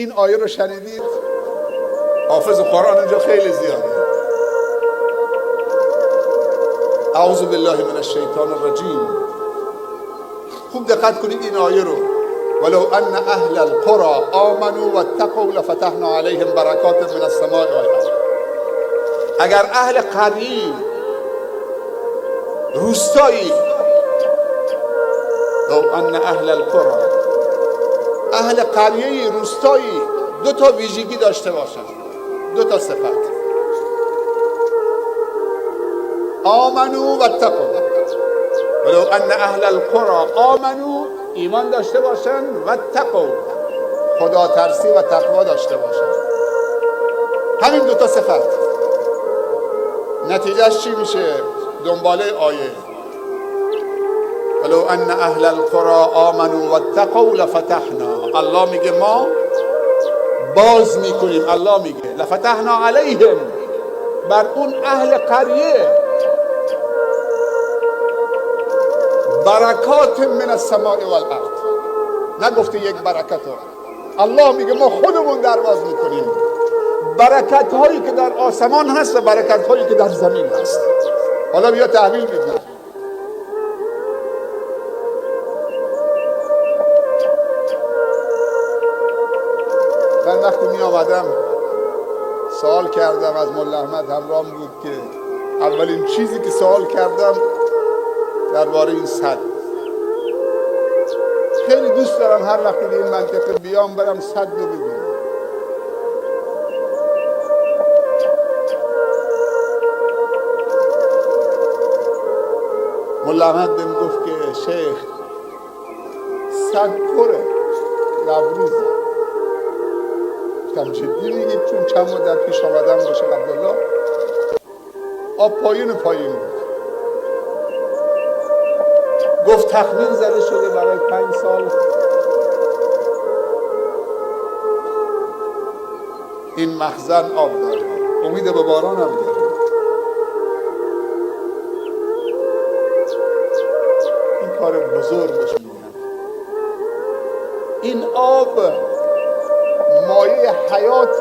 این آیه رو شنیدید؟ حافظ قرآن اینجا خیلی زیاده. اعوذ بالله من الشیطان الرجیم. خوب دقت کنید این آیه رو. ولو ان اهل القرى آمنوا واتقوا لفتحنا علیهم برکات من السماء والارض. اگر اهل قریه، روستایی، لو ان اهل القرى، اهل قریه روستایی دو تا ویژگی داشته باشند، دو تا صفت: آمنو و تقوا. ولو ان اهل القرى آمنو، ایمان داشته باشند، و تقوا، خدا ترسی و تقوا داشته باشند. همین دو تا صفت. نتیجهش چی میشه؟ دنباله آیه ولو ان اهل القرى آمنوا واتقوا لفتحنا. الله میگه ما باز میکنیم، الله میگه لفتحنا علیهم، بر اون اهل قریه، برکات من السماء والارض. نگفته یک برکت ها، الله میگه ما خودمون درواز میکنیم برکت هایی که در آسمان هست و برکت هایی که در زمین هست. حالا بیا تحویل بدیم. من وقتی می آمدم سوال کردم از مولا احمد، همراهم بود، که اولین چیزی که سوال کردم درباره این سد. خیلی دوست دارم هر وقتی به این منطقه بیام برم سد رو ببینم. مولا احمد بهم گفت که شیخ سد پره، لبریزه. گفتم جدی میگید؟ چون چند مدت پیش آمدم با شیخ عبدالله، آب پایین بود. گفت تخمین زده شده برای 5 سال این مخزن آب داره، امید به باران هم داره. این کار بزرگش میگن. این آب مایه حیات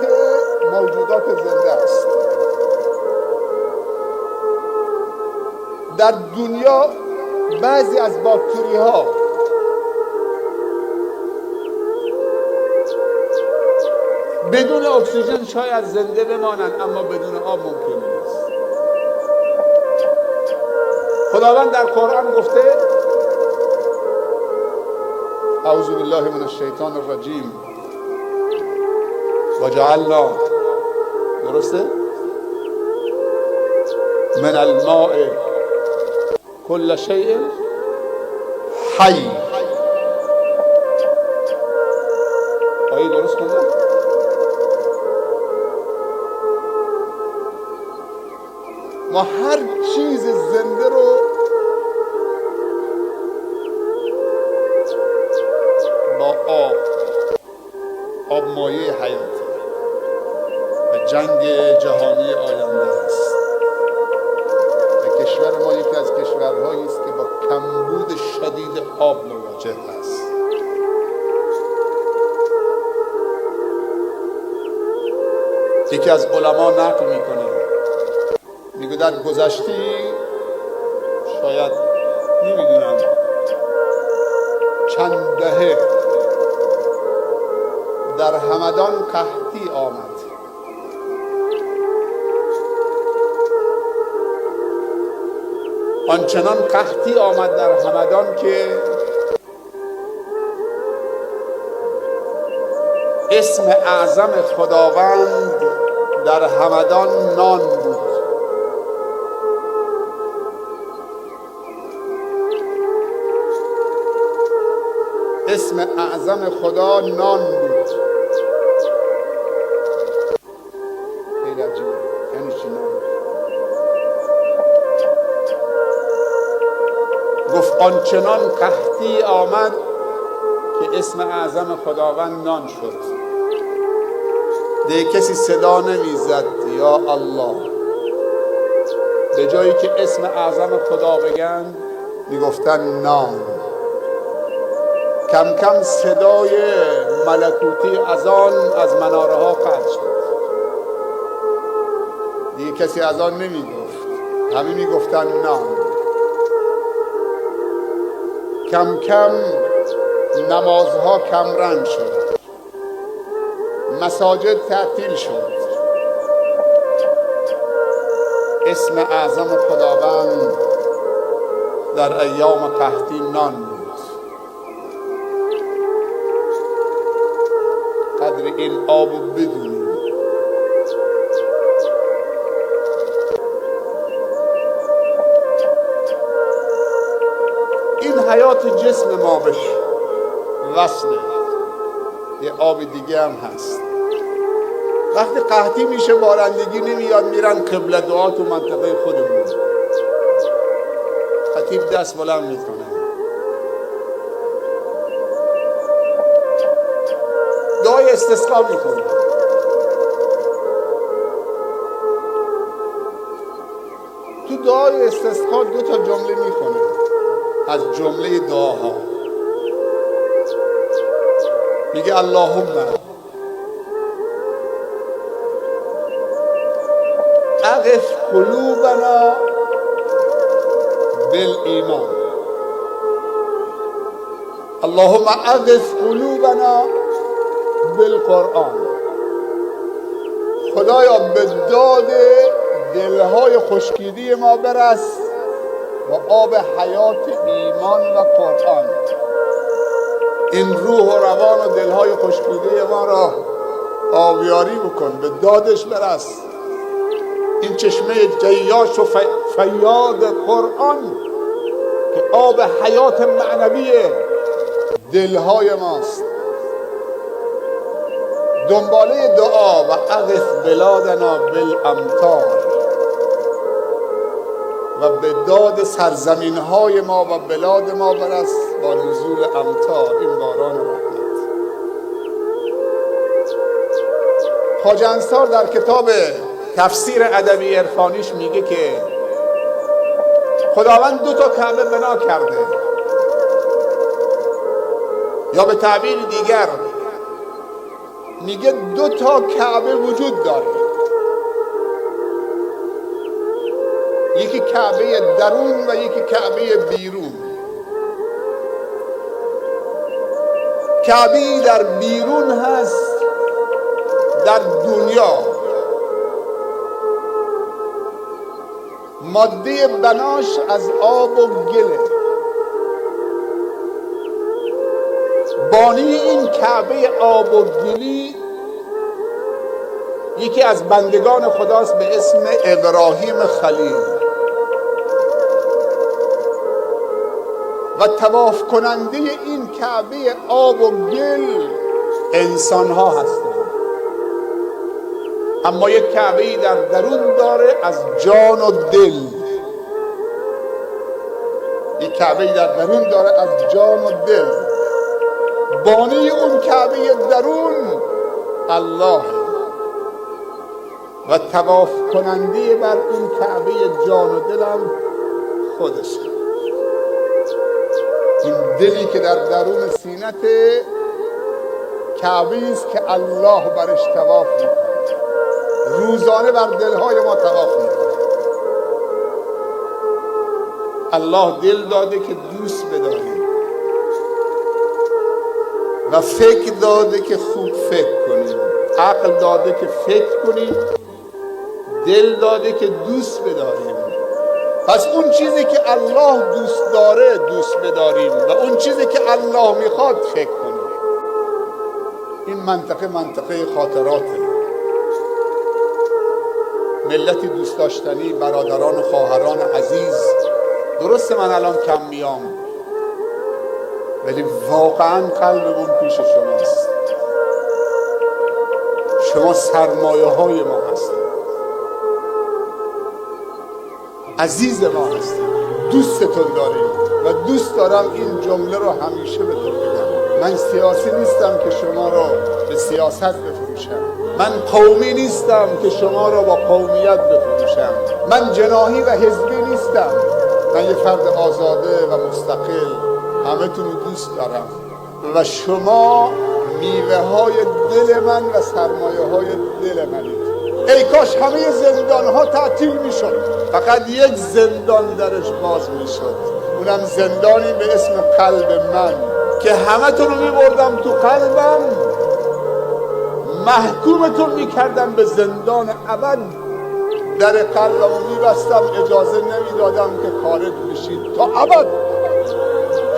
موجودات زنده است. در دنیا بعضی از باکتری ها بدون اکسیژن شاید زنده بمانند، اما بدون آب ممکن نیست. خداوند در قرآن گفته اعوذ بالله من الشیطان الرجیم وجعلنا، درسته؟ من الماء کل شیء حی. آیه درست کنده؟ ما هر چیز زنده رو با آب مایه حیاتی و جنگ جهانی آینده است. و کشور ما یکی از کشورهایی است که با کمبود شدید آب مواجه است. یکی از علما نقل میکنه، میگه در گذشته شاید نمیدونم چند دهه در همدان قحطی آمد. آنچنان قحطی آمد در همدان که اسم اعظم خداوند در همدان نان بود. اسم اعظم خدا نان بود. خیلی عجیبه. یعنی چی نان؟ گفت آنچنان قحطی آمد که اسم اعظم خداوند نان شد. دیگه کسی صدا نمیزد یا الله. به جایی که اسم اعظم خدا بگن میگفتن نان. کم کم صدای ملکوتی اذان از مناره ها قطع شد. دیگه کسی اذان نمی گفت، همه می گفتن نام. کم کم نمازها کمرنگ شد، مساجد تعطیل شد، اسم اعظم خداوند در ایام قحطی نان بود. قدر این آب رو بدونیم. این حیات جسم ما بهش وصله. یه آب دیگه هم هست. وقتی قحطی میشه بارندگی نمیاد، میرن قبله دعا تو منطقه خودمون. خطیب دست بلند میکنه، دعای استسقا میکنه. تو دعای استسقا 2 تا جمله میکنه از جمله دعاها. میگه اللهم اغث قلوبنا بالایمان. اللهم اغث قلوبنا بالقرآن. خدایا به داد دلهای خشکیده ما برس و آب حیات ایمان و قرآن. این روح و روان و دلهای خشکیده ما را آبیاری بکن، به دادش برس. این چشمه جیاش و فیاض قرآن که آب حیات معنوی دلهای ماست. دنباله دعا و اغث بلادنا بالامطار، و به داد سرزمین های ما و بلاد ما برس با نزول امطار، این باران رحمت. خواجه انصار در کتاب تفسیر ادبی عرفانیش میگه که خداوند 2 تا کعبه بنا کرده، یا به تعبیر دیگر میگه 2 تا کعبه وجود داره. یکی کعبه درون و یکی کعبه بیرون. کعبه در بیرون هست در دنیا، ماده بناش از آب و گله. بانی این کعبه آب و گلی یکی از بندگان خداست به اسم ابراهیم خلیل، و طواف کننده این کعبه آب و گل انسان ها هستند. اما یک کعبه در درون داره از جان و دل. یک کعبه در درون داره از جان و دل. بانی اون کعبه درون الله و طواف کننده بر اون کعبه جان و دلم خودشه. این دلی که در درون سینت کعبه است که الله برش طواف میکنه. روزانه بر دلهای ما طواف میکنه. الله دل داده که دوست بداریم و فکر داده که خوب فکر کنیم، عقل داده که فکر کنیم، دل داده که دوست بداریم. پس اون چیزی که الله دوست داره دوست بداریم و اون چیزی که الله میخواد فکر کنیم. این منطقه خاطراته. ملتی دوست داشتنی، برادران و خواهران عزیز، درسته من الان کم میام ولی واقعا قلبمون پیش شماست. شما سرمایه های ما هستید، عزیز ما هستید، دوستتون داریم و دوست دارم این جمله رو همیشه بهتون بگم. من سیاسی نیستم که شما رو به سیاست بفروشم. من قومی نیستم که شما رو با قومیت بفروشم. من جناحی و حزبی نیستم. من یه فرد آزاده و مستقل همه تون رو دوست دارم و شما میوه های دل من و سرمایه های دل منید. ای کاش همه زندان ها تعطیل میشد، فقط یک زندان درش باز میشد، اونم زندانی به اسم قلب من که همه تون رو میبردم تو قلبم، محکومتون میکردم به زندان ابد، در قلبم رو میبستم، اجازه نمیدادم که خارج بشید تا ابد،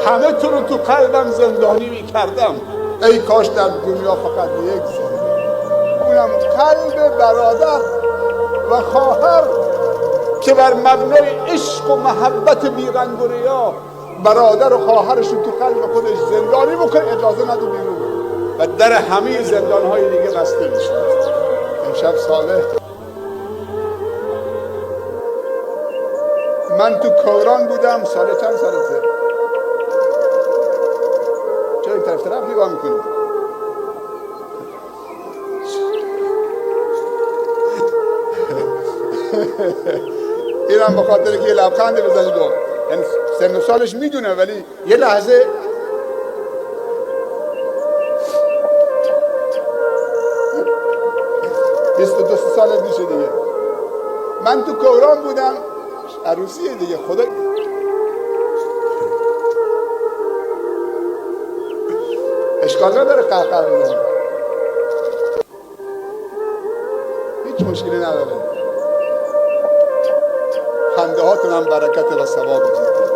همه تون رو تو قلبم زندانی میکردم. ای کاش در دنیا فقط یک زندان، اونم قلب برادر و خواهر که بر مبنای عشق و محبت بیرنگ و ریا برادر و خواهرشون تو قلب خودش زندانی بکنه، اجازه نده بیرون و در همه زندانهای دیگه بسته میشه. امشب صالح من تو کوران بودم. سال چند سالته؟ چرا این طرف نگاه میکنی؟ اینم به خاطر که یه لبخند بزنید و یعنی سن و سالش میدونه، ولی یه لحظه دو سال میشه دیگه. من تو کوران بودم، عروسیه دیگه، خدا اشکال نداره قهقه میزنه، هیچ مشکلی نداره، خنده هاتون هم برکت و ثواب جدید.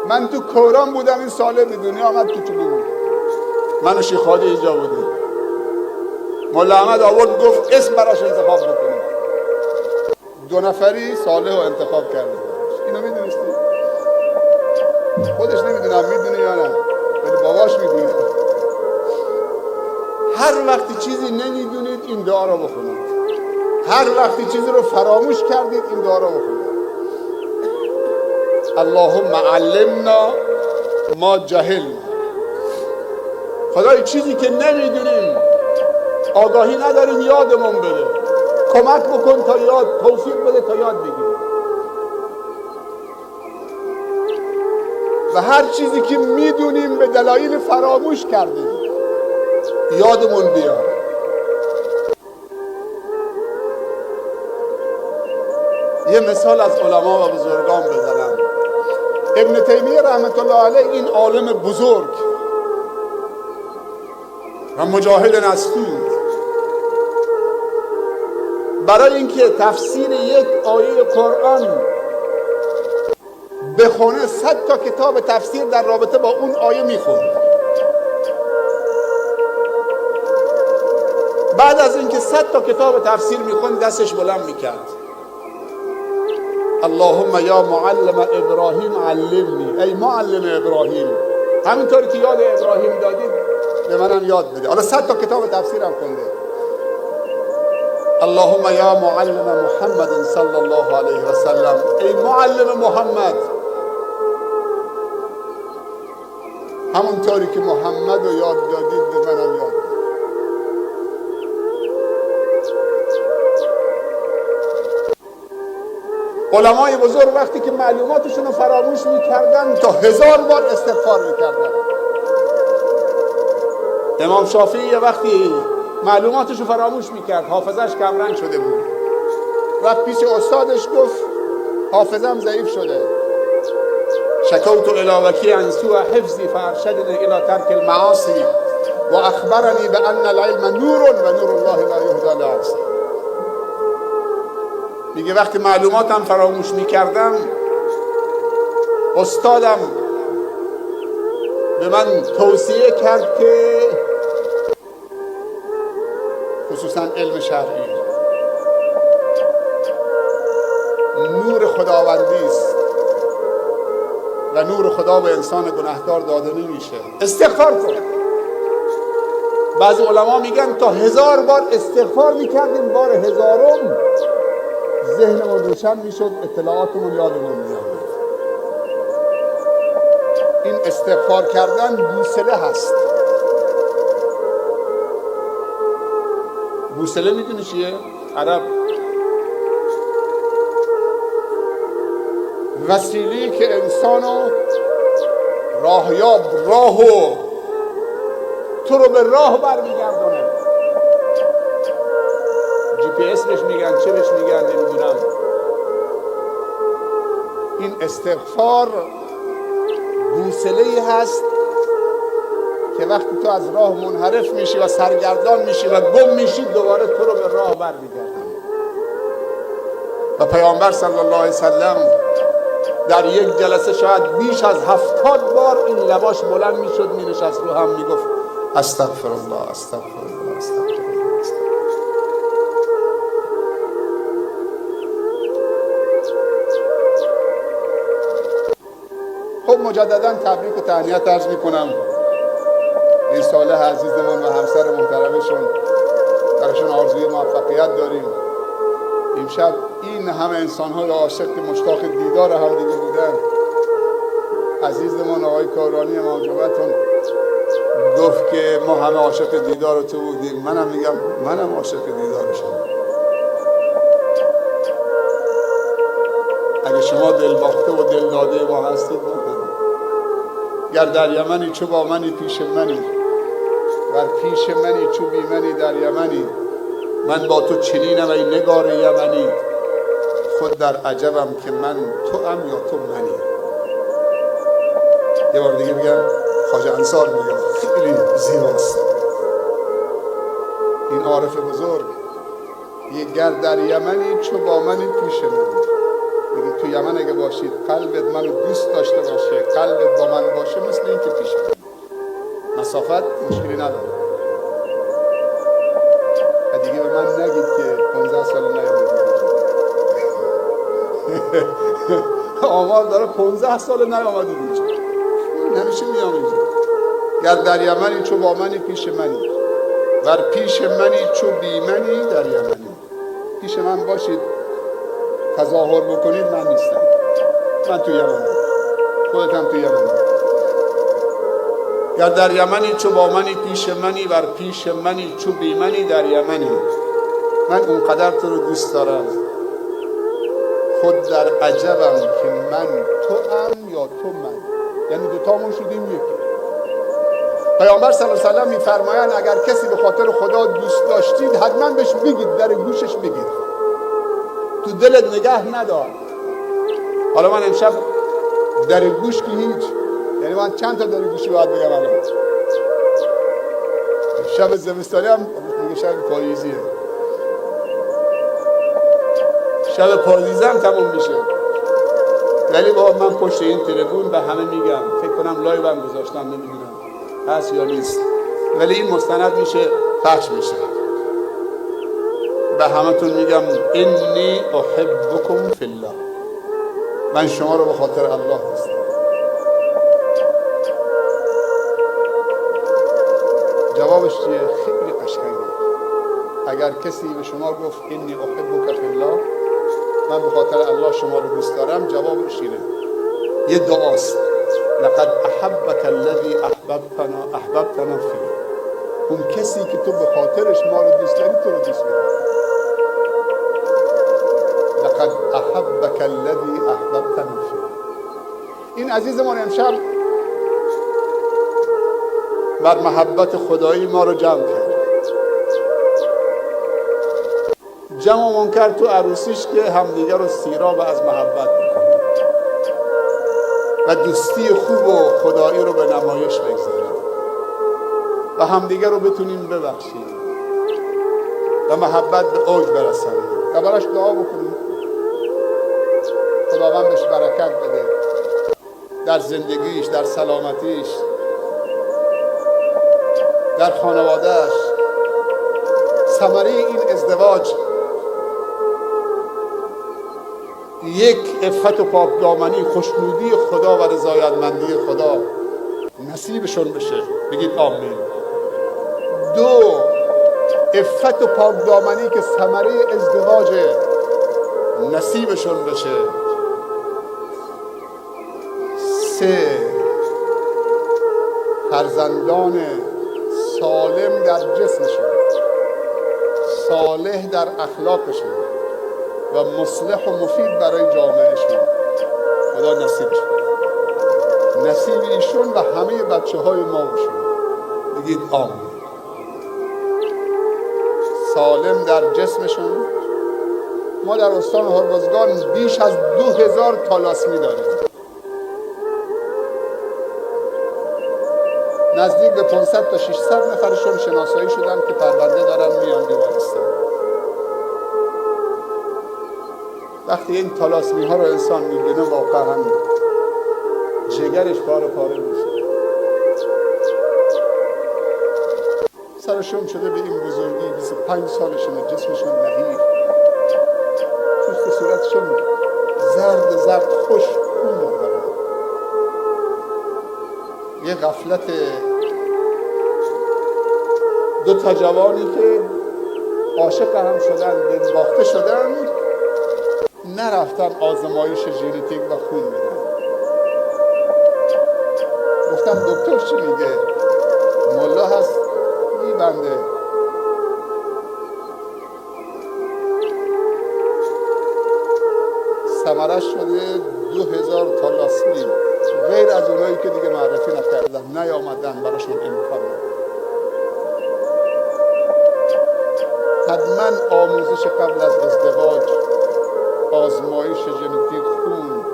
من تو کوران بودم، این ساله به دنیا آمد تو چلو بود، من و شیخ خادی اینجا بودیم، مولا احمد آورد گفت اسم براش انتخاب بکنیم، 2 نفری صالح رو انتخاب کردیم. اینو میدونستی؟ خودش نمیدونم میدونه یا نه، ولی باباش میدونه. هر وقتی چیزی نمیدونید این دعا رو بخونید، هر وقتی چیزی رو فراموش کردید این دعا رو بخونید. اللهم علمنا ما جهلنا. خدای چیزی که نمیدونیم، آگاهی نداریم، یادمون بده، کمک بکن تا یاد، توفیق بده تا یاد بگیریم. و هر چیزی که میدونیم به دلایل فراموش کردیم یادمون بیار. یه مثال از علما و بزرگان بزنم. ابن تیمیه رحمت الله علیه، این عالم بزرگ و مجاهد نسخود، برای اینکه تفسیر یک آیه قرآن بخونه 100 تا کتاب تفسیر در رابطه با اون آیه میخوند. بعد از اینکه 100 تا کتاب تفسیر میخوند دستش بلند میکرد، اللهم یا معلم ابراهیم علمنی، ای معلم ابراهیم، همینطوری که یاد ابراهیم دادید به منم یاد بده. حالا 100 تا کتاب تفسیر هم خونده. اللهم یا معلم محمد صلی الله علیه و سلم، ای معلم محمد، همونطوری که محمد رو یاد دادید به منم یاد بده. علمای بزرگ وقتی که معلوماتشون رو فراموش میکردن تا 1000 بار استغفار میکردن. امام شافعی یه وقتی معلوماتش رو فراموش میکرد، حافظش کمرنگ شده بود، رفت پیش استادش گفت حافظم ضعیف شده، شکوت الی وکی عن سوء حفظی فارشدنی الی ترک المعاصی و اخبرنی بان العلم نور و نور الله لا یهدی لعاصی. میگه وقتی معلوماتم فراموش میکردم، استادم به من توصیه کرد که خصوصا علم شرعی نور خداوندی است و نور خدا به انسان گناهکار داده نمیشه، استغفار کن. بعضی علما میگن تا 1000 بار استغفار میکردیم، بار 1000م ذهنمون روشن میشد، اطلاعاتمون یادمون میاد. این استغفار کردن بوصله هست. بوصله میدونی چیه؟ عرب وسیله‌ای که انسانو راهیاب راهو تو رو به راه برمیگردونه. جی پی اس بهش میگن، چه بهش میگن نمیدونم. این استغفار بوصله‌ای هست که وقتی تو از راه منحرف میشی و سرگردان میشی و گم میشی، دوباره تو رو به راه برمیگردونه. و پیامبر صلی الله علیه وسلم در یک جلسه شاید بیش از 70 بار این لباش بلند میشد، مینشست رو هم میگفت استغفر الله استغفر الله استغفر الله استغفر. خب مجددا تبریک و تهنیت عرض میکنم این صالح عزیزمون و همسر محترمشون، براشون آرزوی موفقیت داریم. امشب این همه انسان‌ها عاشق مشتاق دیدار هم دیگه بودن. عزیزمون آقای کارانی ماجبتون گفت که ما همه عاشق دیدار تو بودیم. منم میگم منم عاشق دیدارشم. اگه شما دل باخته و دل داده ما هستید، گر در یمنی چو با منی پیش منی، ور پیش منی چو بی منی در یمنی، من با تو چنینم ای نگار یمنی، خود در عجبم که من تو ام یا تو منی. یه بار دیگه بگم، خواجه انصار میگم خیلی زیباست این عارف بزرگ. یه گر در یمنی چو با منی پیش منی، میگه تو یمن اگه باشید قلبت منو دوست داشته باشه، قلبت با من باشه، مثل این که پیش من، مسافت مشکلی نداره. و دیگه به من نگید که 15 سال نیامدید. آمار داره 15 سال نیامدید اینجا، نمیشه میام اینجا. گر در یمنی چو با منی پیش منی، ور پیش منی چو بی منی در یمنی. پیش من باشید تظاهر بکنید من نیستم، من تو یمنم، خودت هم تو یمنی. گر در یمنی چو با منی پیش منی، ور پیش منی چو بی منی در یمنی. من اونقدر تو رو دوست دارم، خود در عجبم که من تو ام یا تو من، یعنی دوتامون شدیم یکی. پیامبر صلی الله علیه و سلم میفرمایند اگر کسی به خاطر خدا دوست داشتید حتما بهش بگید، در گوشش بگید، تو دلت نگه ندار. حالا من امشب در گوش که هیچ، یعنی من چند تا در گوشی باید بگم الان؟ شب زمستانی هم میگه شب پاییزیه، شب پاییزی هم تموم میشه. ولی با من پشت این تلفن به همه میگم، فکر کنم لایو هم گذاشتم، نمیدونم هست یا نیست، ولی این مستند میشه پخش میشه. به همتون میگم انی احبکم فی الله، من شما رو به خاطر الله دوست دارم. جوابش چیه؟ خیلی قشنگه. اگر کسی به شما گفت انی احبک فی الله، من به خاطر الله شما رو دوست دارم، جوابش اینه، یه دعاست، لقد احبک الذی احببتنا فیه. اون کسی که تو به خاطرش ما رو دوست داری، تو رو دوست داره. لقد احبک الذی احببتنا فیه. این عزیزمان امشب بر محبت خدایی ما رو جمع کرد. جمعمون کرد تو عروسیش که همدیگر رو سیراب از محبت بکنیم و دوستی خوب و خدایی رو به نمایش بگذاریم و همدیگر رو بتونیم ببخشیم و محبت به اوج برسانیم و براش دعا بکنیم خداوند بهش برکت بده در زندگیش، در سلامتیش، در خانوادهش. ثمره این ازدواج یک، عفت و پاکدامنی، خوشنودی خدا و رضایتمندی خدا نصیبشون بشه، بگید آمین. دو، عفت و پاکدامنی که ثمره ازدواج نصیبشون بشه. سه، فرزندان سالم در جسمشون، صالح در اخلاقشون و مصلح و مفید برای جامعهشون خدا نصیبش کنه. نصیب ایشون و همه بچه های ما بشون. بگید آمین. سالم در جسمشون. ما در استان هرمزگان بیش از 2000 تالاسمی داریم. نزدیک به 500 تا 600 نفرشون شناسایی شدن که پرونده دارن میان بیمارستان. وقتی این تالاسمی ها رو انسان میبینه واقعا جگرش پاره میشه. سرشون شده به این بزرگی، 25 سالشونه، جسمشون نحیف، پوست صورتشون زرد خوش خون داره. یه غفلت دو تا جوانی که عاشق هم شدن، باخته شدن، نرفتن آزمایش ژنتیک و خون بدن. گفتم دکتر چی میگه؟ ملا هست میبنده. ثمرش شده 2000 تالاسمی، غیر از اونایی که دیگه معرفی نکردن، نیامدن، براشون امکان نداره. حتما آموزش قبل از ازدواج، آزمایش ژنتیک خون،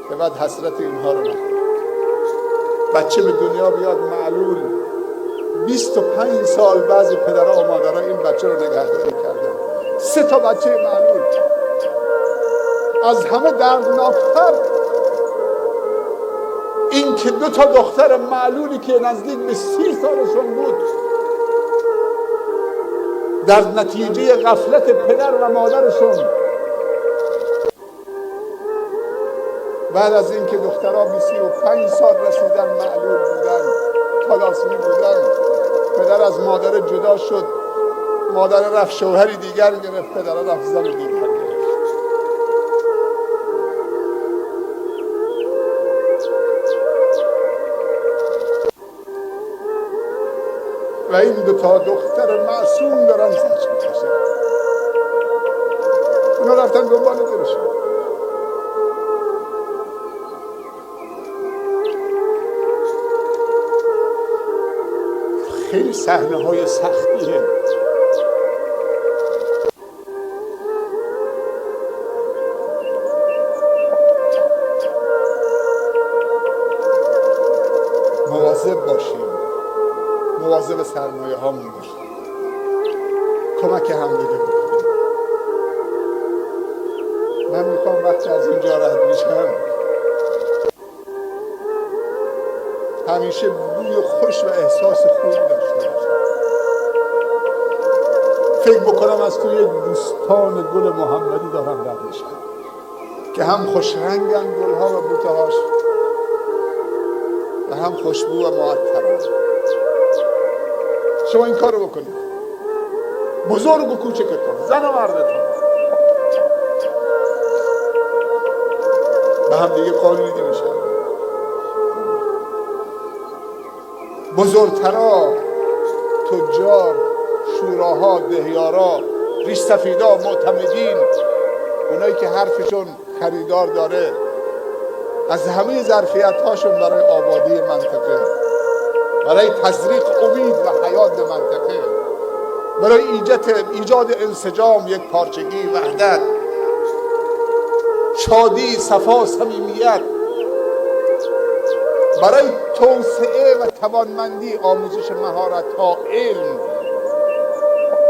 که بعد حسرت اینها رو نخورد. بچه به دنیا بیاد معلول، 25 سال بعضی پدرها و مادرها این بچه رو نگهداری کردن. 3 تا بچه معلول. از همه دردناکتر این که 2 تا دختر معلولی که نزدیک به 30 سالشون بود در نتیجه غفلت پدر و مادرشون، بعد از اینکه دخترها به 35 سال رسیدن معلول بودن، تالاسمی بودن، پدر از مادر جدا شد، مادر رفت شوهری دیگر گرفت، پدر رفت زن دیگر گرفت. و این 2 تا دختر معصوم دارن زج میکشن. اونا رفتن دنبال دلشون. خیلی صحنه های سختیه. مواظب باشیم، مواظب سرمایه هامون باشیم، کمک هم دیگه بکنیم. من میخوام وقتی از اینجا رد میشم همیشه بوی خوش و احساس خوبی داشته باشم. فکر بکنم از توی یک بوستان گل محمدی دارم رد میشم که هم خوش رنگن گلها و بوتهاش و هم خوشبو و معطر. شما این کار رو بکنید، بزرگ و کوچکتون، زن و مردتون، به هم دیگه قانونی میشن. بزرگترا، تجار، شوراها، دهیارا، ریش سفیدا، معتمدین، اونایی که حرفشون خریدار داره، از همه ظرفیت هاشون برای آبادی منطقه، برای تزریق امید و حیات به منطقه، برای ایجاد انسجام، یک پارچگی، وحدت، شادی، صفا، صمیمیت، برای توسعه و توانمندی، آموزش مهارت‌ها، علم.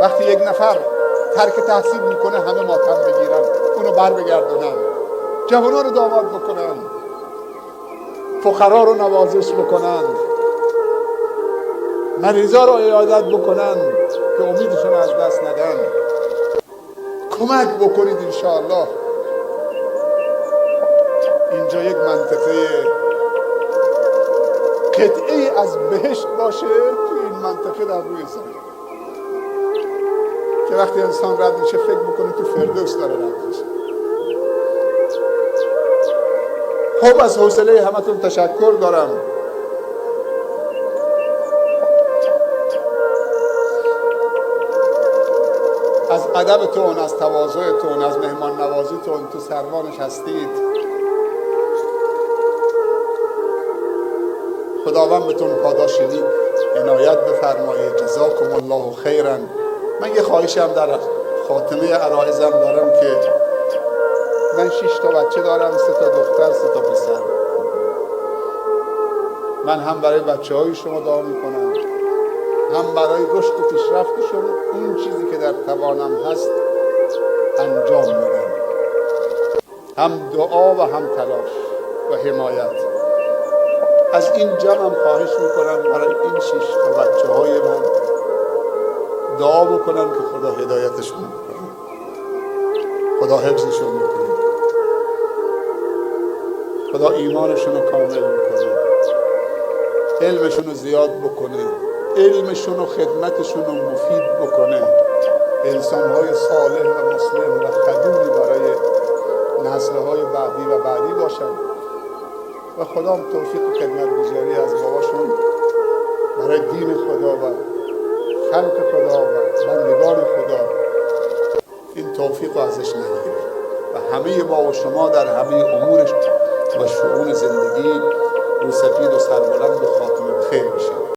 وقتی یک نفر ترک تحصیل میکنه همه ماتم بگیرن، اونو بر بگردونن، جوانان رو داماد بکنن، فقرا رو نوازش بکنن، مریضا رو عیادت بکنن که امیدشون از دست ندن. کمک بکنید انشاءالله اینجا یک منطقه قطعه از بهشت باشه تو این منطقه در روی زمین، که وقتی انسان رد میشه فکر میکنه تو فردوس داره رد میشه. خب از حوصله همتون تشکر دارم. از ادبتون، از تواضعتون، از مهمان نوازیتون، تو سروانش هستید. خداوند بهتون پاداش نیک عنایت بفرمایه. جزاکم الله خیرا. من یه خواهشم در خاتمه عرایزم دارم که من 6 تا بچه دارم، 3 تا دختر 3 تا پسر. من هم برای بچه های شما دعا میکنم، هم برای رشد و پیشرفتشون اون چیزی که در توانم هست انجام میدم، هم دعا و هم تلاش و حمایت. از این جمعم خواهش میکنم برای این 6 تا بچه های من دعا بکنم که خدا هدایتشون میکنه، خدا حفظشون میکنه، خدا ایمانشون رو کامل میکنه، علمشون رو زیاد بکنه، علمشون و خدمتشون رو مفید بکنه، انسانهای صالح و مصلح و خدومی برای نسلهای بعدی و بعدی باشن و خدا توفیق خدمتگزاری از باباشون برای دین خدا و خلق خدا و بندگان خدا این توفیق رو ازش نگیره و همه ما و شما در همه امورش و شؤون زندگی